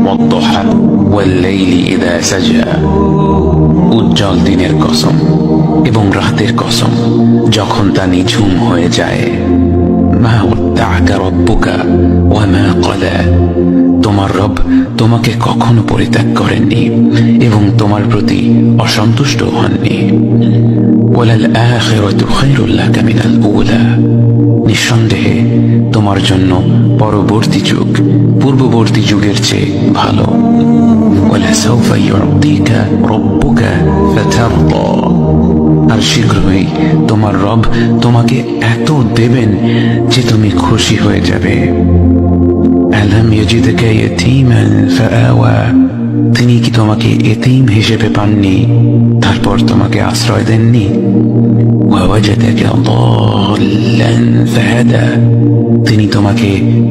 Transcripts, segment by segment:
والضحى والليل إذا سجى উজ্জ্বল দিনের কসম এবং রাতের কসম যখন তা নিঝুম হয়ে যায়। মা ওয়াদ্দাআকা রাব্বুকা ওয়া মা ক্বালা, তোমার রব তোমাকে কখনো পরিত্যাগ করেননি এবং তোমার প্রতি অসন্তুষ্ট হননি। ওয়ালাল আখিরাতু খায়রুল লাকা মিনাল উলা, নিঃসন্দেহে তোমার জন্য পরবর্তী যুগ পূর্ববর্তী যুগের চেয়ে ভালো। ওয়ালাসাউফা ইউতিকা রাব্বুকা ফাতারদা, আর শীঘ্রই তোমার রব তোমাকে এত দেবেন যে তুমি খুশি হয়ে যাবে। আলাম ইয়াজিদকা ইয়াতীমান ফাআওয়া, তিনি কি তোমাকে এতিম হিসেবে পাননি তারপর তোমাকে আশ্রয় দেননি? ওয়াওয়াজাদাকা দাল্লান ফাহাদা, তিনি তোমাকে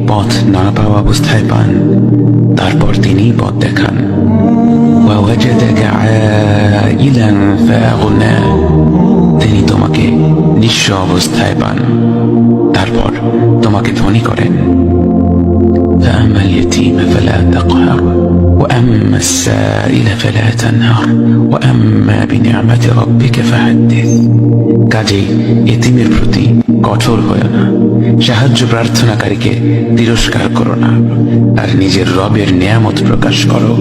পথ না পাওয়া অবস্থায় পান তারপর তিনি পথ দেখান। ওয়াওয়াজাদাকা আইলান ফাআগনা, তিনি তোমাকে নিঃস্ব অবস্থায় পান তারপর তোমাকে ধনী করেন। فأما اليتيم فلا تقهر وأما السائل فلا تنهر وأما بنعمة ربك فحدث, কাজেই এতিমের প্রতি কঠোর হয়ো না, সাহায্য প্রার্থনাকারীকে তিরস্কার করো না, আর নিজের রবের নিয়ামত প্রকাশ করো।